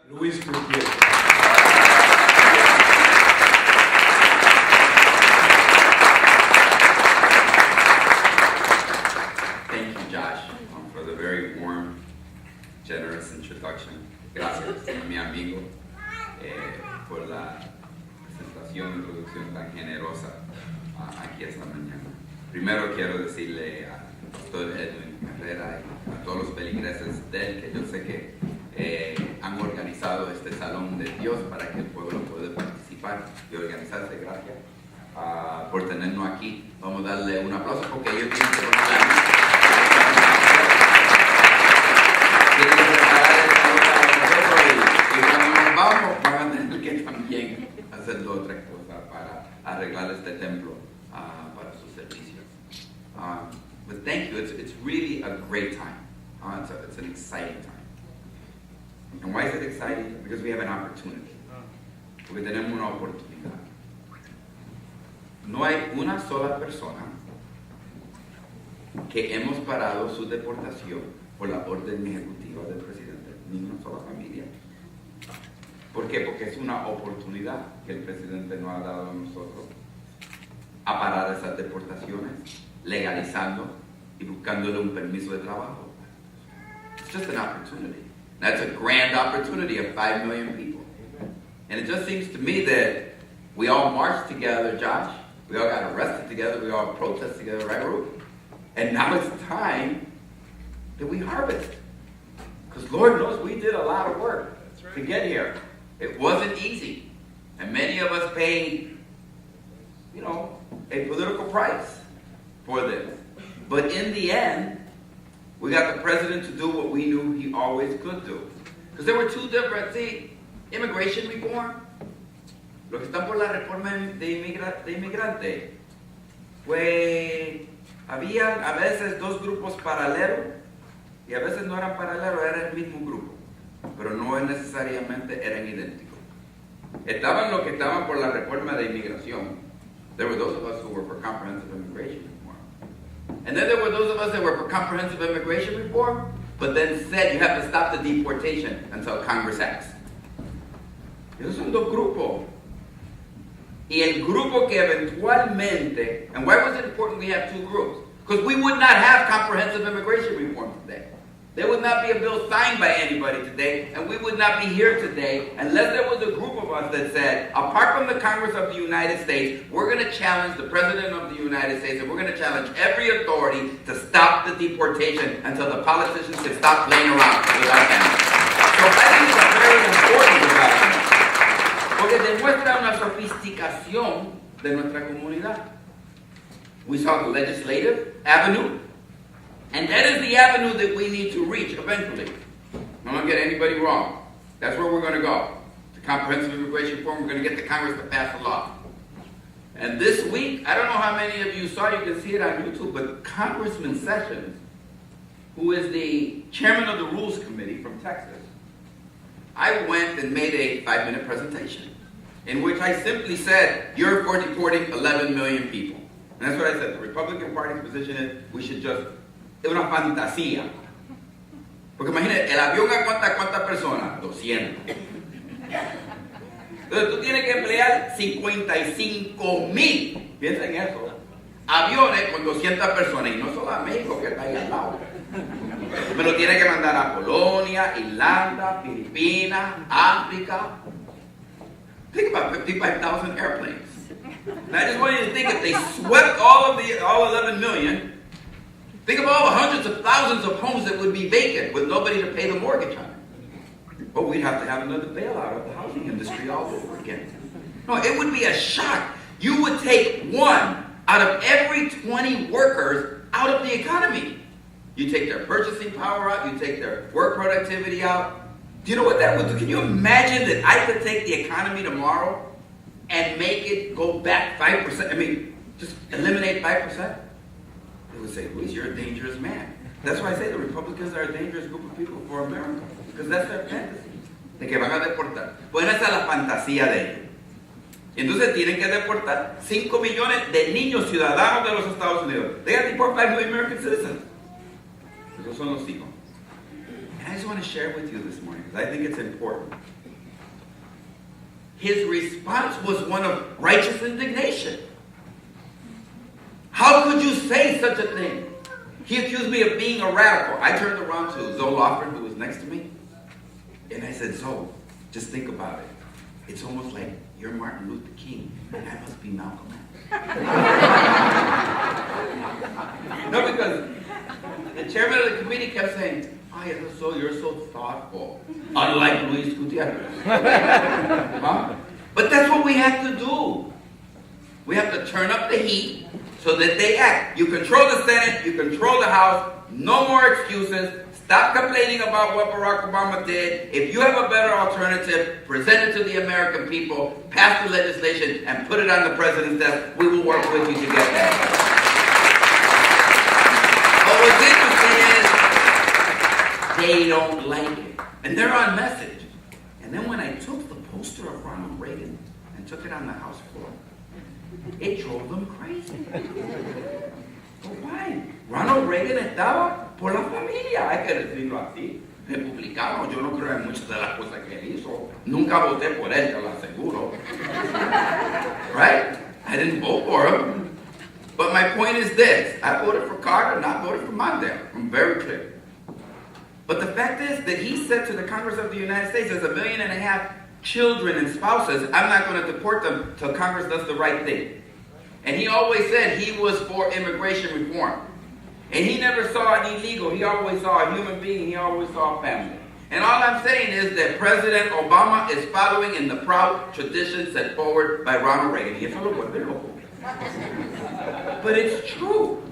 Luis Gutierrez. Thank you, Josh, for the very warm, generous introduction. Gracias a mi amigo por la presentación y introducción tan generosa aquí esta mañana. Primero quiero decirle al pastor Edwin Carrera y a todos los feligreses de él que yo sé que han organizado este Salón de Dios para que el pueblo pueda participar y organizarse. Gracias por tenernos aquí. Vamos a darle un aplauso porque ellos tienen que y cuando nos vamos van a tener que también hacer otra cosa para arreglar este templo para su servicio. But thank you. It's really a great time. It's an exciting time. And why is it exciting? Because we have an opportunity. Porque tenemos una oportunidad. No hay una sola persona que hemos parado su deportación por la orden ejecutiva del presidente. Ni una sola familia. ¿Por qué? Porque es una oportunidad que el presidente nos ha dado a nosotros a parar esas deportaciones, legalizando y buscándole un permiso de trabajo. It's just an opportunity. That's a grand opportunity of 5 million people. And it just seems to me that we all marched together, Josh. We all got arrested together. We all protested together, right, Ruth? And now it's time that we harvest. Because Lord knows we did a lot of work to get here. It wasn't easy. And many of us paid, a political price for this. But in the end, we got the president to do what we knew he always could do. Because there were two different, immigration reform. Los que están por la reforma de inmigrante. Había a veces dos grupos paralelos y a veces no eran paralelos, era el mismo grupo. Pero no necesariamente eran idénticos. Estaban los que estaban por la reforma de inmigración. There were those of us who were for comprehensive immigration reform. And then there were those of us that were for comprehensive immigration reform, but then said you have to stop the deportation until Congress acts. Esos son dos grupos. Y el grupo que eventualmente, and why was it important we have two groups? Because we would not have comprehensive immigration reform today. There would not be a bill signed by anybody today, and we would not be here today unless there was a group of us that said, apart from the Congress of the United States, we're going to challenge the President of the United States, and we're going to challenge every authority to stop the deportation until the politicians can stop playing around with our families. So I think it's very important development, porque demuestra una sofisticación de nuestra comunidad. We saw the legislative avenue. And that is the avenue that we need to reach eventually. I'm not going to get anybody wrong. That's where we're going to go. The comprehensive immigration reform, we're going to get the Congress to pass a law. And this week, I don't know how many of you saw, you can see it on YouTube, but Congressman Sessions, who is the chairman of the Rules Committee from Texas, I went and made a 5-minute presentation in which I simply said, you're for deporting 11 million people. And that's what I said. The Republican Party's position is we should just... Es una fantasía. Porque imagínate, el avión aguanta ¿cuántas personas? 200. Entonces tú tienes que emplear 55,000. Piensa en eso. Aviones con 200 personas. Y no solo a México, que está ahí al lado. Me lo tienes que mandar a Polonia, Irlanda, Filipinas, África. Think about 55,000 airplanes. And I just want you to think if they swept all 11 million. Think of all the hundreds of thousands of homes that would be vacant with nobody to pay the mortgage on it. But we'd have to have another bailout of the housing industry all over again. No, it would be a shock. You would take one out of every 20 workers out of the economy. You take their purchasing power out, you take their work productivity out. Do you know what that would do? Can you imagine that I could take the economy tomorrow and make it go back 5%? I mean, just eliminate 5%? They would say, Luis, you're a dangerous man. That's why I say the Republicans are a dangerous group of people for America. Because that's their fantasy. De que van a deportar. Pues esa es la fantasía de ellos. Y entonces tienen que deportar 5 millones de niños ciudadanos de los Estados Unidos. They got to deport 5 million American citizens. Esos son los hijos. I just want to share with you this morning because I think it's important. His response was one of righteous indignation. How could you say such a thing? He accused me of being a radical. I turned around to Zoe Lawford, who was next to me, and I said, Zoe, just think about it. It's almost like you're Martin Luther King, and I must be Malcolm X. No, because the chairman of the committee kept saying, oh, you're so thoughtful, unlike Luis Gutierrez. Huh? But that's what we have to do. We have to turn up the heat so that they act. You control the Senate, you control the House, no more excuses. Stop complaining about what Barack Obama did. If you have a better alternative, present it to the American people, pass the legislation, and put it on the president's desk. We will work with you to get that. But what's interesting is they don't like it. And they're on message. And then when I took the poster of Ronald Reagan and took it on the House floor, it drove them crazy. But why? Ronald Reagan estaba por la familia, hay que decirlo así. Republicano, yo no creo en muchas de las cosas que él hizo. Nunca voté por él, te lo aseguro. Right? I didn't vote for him. But my point is this. I voted for Carter, not voted for Mondale. I'm very clear. But the fact is that he said to the Congress of the United States, there's 1.5 million children and spouses, I'm not going to deport them till Congress does the right thing. And he always said he was for immigration reform. And he never saw an illegal. He always saw a human being. He always saw a family. And all I'm saying is that President Obama is following in the proud tradition set forward by Ronald Reagan. Y eso lo vuelve loco. But it's true.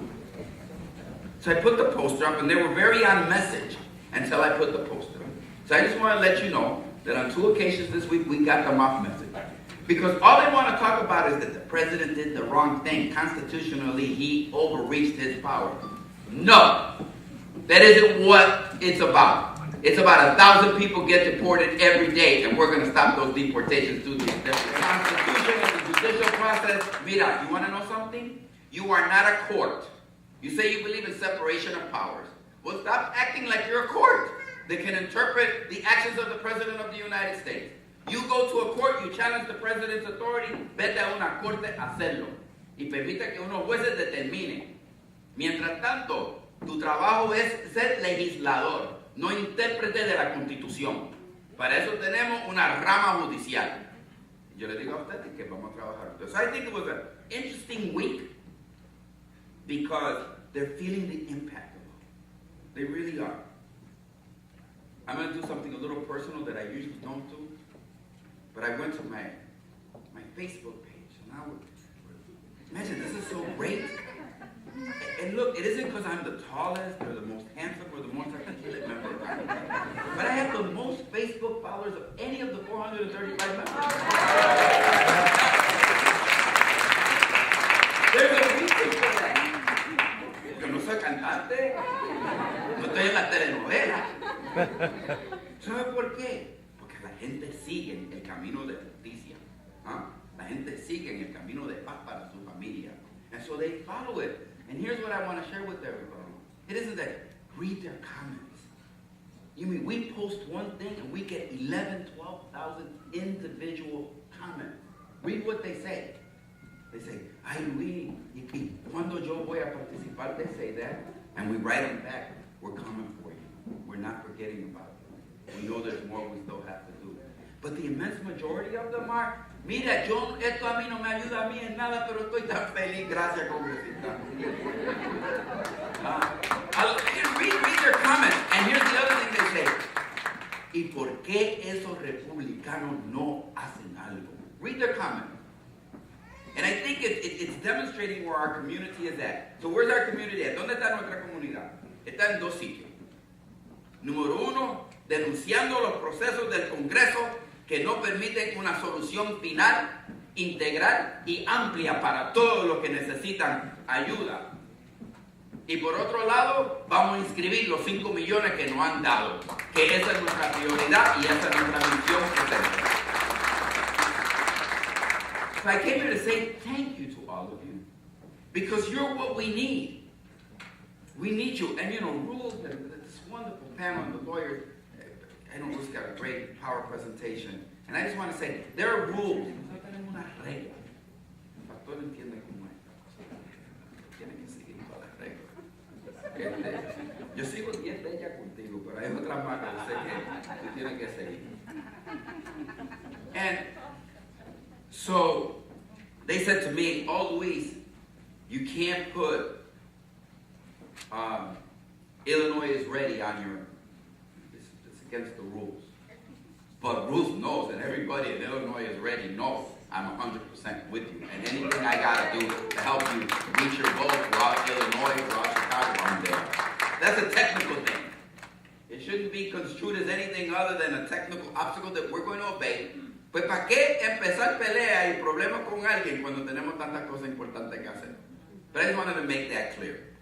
So I put the poster up, and they were very on message until I put the poster up. So I just want to let you know that on 2 occasions this week, we got them off message. Because all they want to talk about is that the president did the wrong thing. Constitutionally, he overreached his power. No. That isn't what it's about. It's about 1,000 people get deported every day, and we're going to stop those deportations through the Constitution and the judicial process. Mira, you want to know something? You are not a court. You say you believe in separation of powers. Well, stop acting like you're a court that can interpret the actions of the President of the United States. You go to a court, you challenge the president's authority, vete a una corte a hacerlo. Y permite que unos jueces determinen. Mientras tanto, tu trabajo es ser legislador, no intérprete de la Constitución. Para eso tenemos una rama judicial. Yo le digo a ustedes que vamos a trabajar. So I think it was an interesting week because they're feeling the impact of it. They really are. I'm going to do something a little personal that I usually don't do. But I went to my Facebook page, and I would imagine this is so great. And look, it isn't because I'm the tallest or the most handsome or the most articulate member of Congress, but I have the most Facebook followers of any of the 435 members. There's a reason for that. Yo no soy cantante, no estoy en la telenovela. ¿Sabe por qué? La gente sigue el camino de justicia. ¿Ah? La gente sigue en el camino de paz para su familia. And so they follow it. And here's what I want to share with everybody. It isn't that read their comments. You mean we post one thing and we get 11, 12,000 individual comments. Read what they say. They say, ay Luis, y cuando yo voy a participar, they say that. And we write them back. We're coming for you. We're not forgetting about it. We know there's more we still have to do. But the immense majority of them are, mira, esto a mí no me ayuda a mí en nada, pero estoy tan feliz, gracias, congresista. Read their comments. And here's the other thing they say. ¿Y por qué esos republicanos no hacen algo? Read their comments. And I think it's demonstrating where our community is at. So where's our community at? ¿Dónde está nuestra comunidad? Está en 2 sitios. Número 1, denunciando los procesos del Congreso que no permiten una solución final, integral y amplia para todos los que necesitan ayuda. Y por otro lado, vamos a inscribir los 5 millones que nos han dado, que esa es nuestra prioridad y esa es nuestra misión que tenemos. So I came here to say thank you to all of you, because you're what we need. We need you. And you know, rules and wonderful panel, and the lawyers, I know Ruth's got a great power presentation. And I just want to say, there are rules. Nosotros tenemos unas reglas. El pastor entiende cómo es. Tiene que seguir todas las reglas. Yo sigo 10 de ellas contigo, pero hay otras más que sé que tú tienes que seguir. And so they said to me, "Oh, Luis, you can't put Illinois is ready on your, it's against the rules." But Ruth knows, and everybody in Illinois is ready knows I'm 100% with you. And anything I got to do to help you reach your goals throughout Illinois, throughout Chicago, I'm there. That's a technical thing. It shouldn't be construed as anything other than a technical obstacle that we're going to obey. Pues ¿para qué empezar pelea y problemas con alguien cuando tenemos tantas cosas importantes que hacer? But I just wanted to make that clear.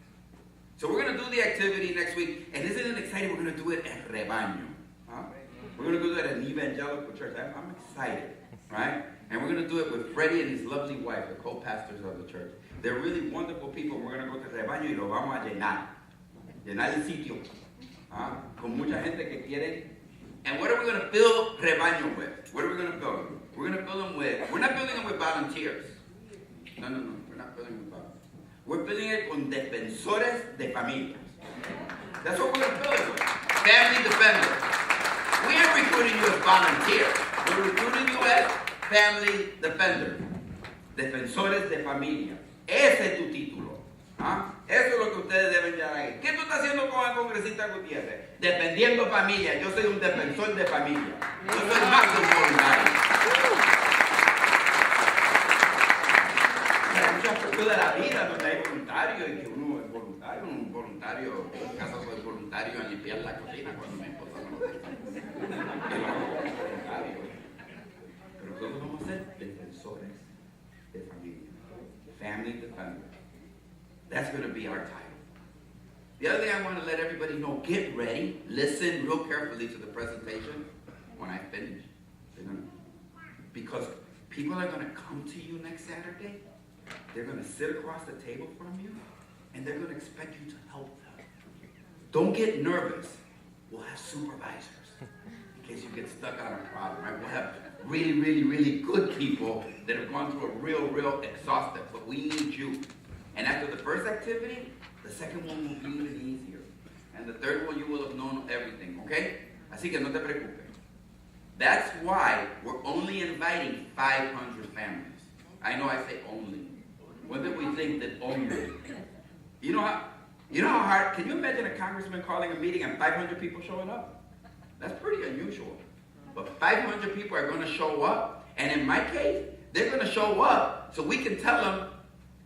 So we're going to do the activity next week, and isn't it exciting? We're going to do it at Rebaño. Huh? We're going to do that at an evangelical church. I'm excited, right? And we're going to do it with Freddie and his lovely wife, the co-pastors of the church. They're really wonderful people. We're going to go to Rebaño y lo vamos a llenar. Llenar el sitio. Con mucha gente que quiere. And what are we going to fill Rebaño with? What are we going to fill them? We're going to fill them with, we're not filling them with volunteers. No, we're not filling them with volunteers. We're filling it con defensores de familias. That's what we're going to fill it with. Family defenders. We ain't recruiting you as volunteers. We're recruiting you as family defenders. Defensores de familia. Ese es tu título. Eso es lo que ustedes deben llevar ahí. ¿Qué tú estás haciendo con el congresista Gutierrez? Defendiendo familia. Yo soy un defensor de familia. Yo soy más que un voluntario. Hay muchos aspectos de la vida donde hay voluntarios y que uno es voluntario. Un voluntario, en mi caso soy voluntario en limpiar la cocina cuando mi esposa no lo deja. Pero nosotros vamos a ser defensores de familia. Family defenders. That's going to be our title. The other thing I want to let everybody know, get ready. Listen real carefully to the presentation when I finish. Because people are going to come to you next Saturday. They're going to sit across the table from you, and they're going to expect you to help them. Don't get nervous. We'll have supervisors in case you get stuck on a problem. Right? We'll have really, really, really good people that have gone through a real exhaustive, but we need you. And after the first activity, the second one will be even easier. And the third one, you will have known everything, okay? Así que no te preocupes. That's why we're only inviting 500 families. I know I say only. When did we think that only? You know how hard, can you imagine a congressman calling a meeting and 500 people showing up? That's pretty unusual. But 500 people are going to show up, and in my case, they're going to show up so we can tell them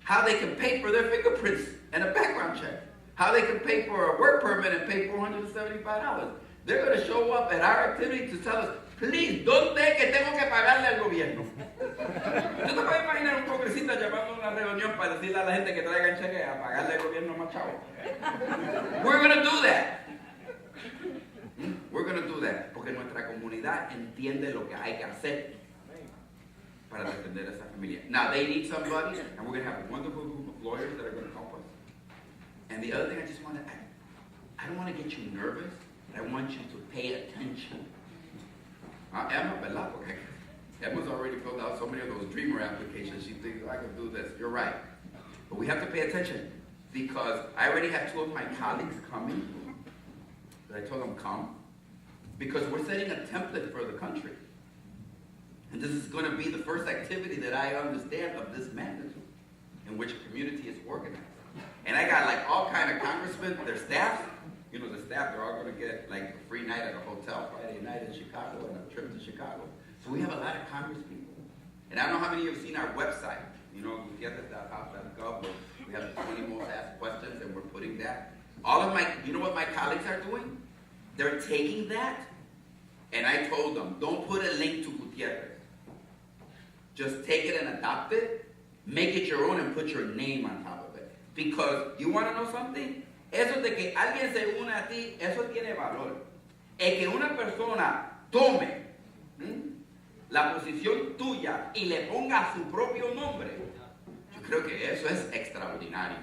how they can pay for their fingerprints and a background check. How they can pay for a work permit and pay $475. They're going to show up at our activity to tell us, please, ¿dónde que tengo que pagarle al gobierno? ¿Tú te puedes imaginar un congresista llamando a una reunión para decirle a la gente que traigan cheque a pagarle al gobierno más chavo? We're going to do that. We're going to do that. Porque nuestra comunidad entiende lo que hay que hacer para defender a esa familia. Now, they need somebody, and we're going to have a wonderful group of lawyers that are going to help us. And the other thing I don't want to get you nervous, but I want you to pay attention. Emma, ¿verdad? Porque Emma's already filled out so many of those Dreamer applications. She thinks, I can do this. You're right. But we have to pay attention because I already have 2 of my colleagues coming. I told them, come. Because we're setting a template for the country. And this is going to be the first activity that I understand of this magnitude in which a community is organized. And I got like all kind of congressmen, their staff. You know, the staff, they're all going to get like a free night at a hotel Friday night in Chicago and a trip to Chicago. So we have a lot of Congress people. And I don't know how many of you have seen our website. You know, Gutierrez.gov. We have the 20 most asked questions, and we're putting that. All of my, you know what my colleagues are doing? They're taking that, and I told them, don't put a link to Gutierrez. Just take it and adopt it, make it your own, and put your name on top of it. Because you want to know something? Eso de que alguien se une a ti, eso tiene valor. El que una persona tome la posición tuya y le ponga su propio nombre, yo creo que eso es extraordinario.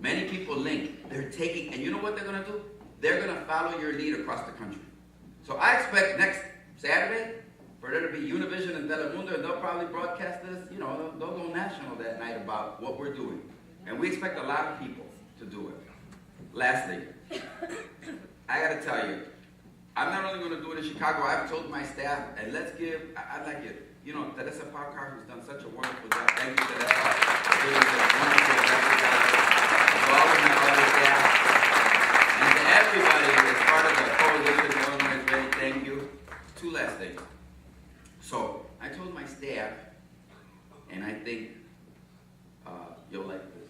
Many people link, they're taking, and you know what they're going to do? they're going to follow your lead across the country. So I expect next Saturday for there to be Univision and Telemundo, and they'll probably broadcast this, you know, they'll go national that night about what we're doing. And we expect a lot of people to do it. Lastly, I got to tell you, I'm not only going to do it in Chicago, I've told my staff, and let's give, I'd like it, you know, Teresa Parker, who's done such a wonderful job. Thank you, Teresa, for doing this wonderful job. To all of my other staff, and to everybody that's part of the coalition, Illinois is ready, thank you. Two last things. So, I told my staff, and I think you'll like this.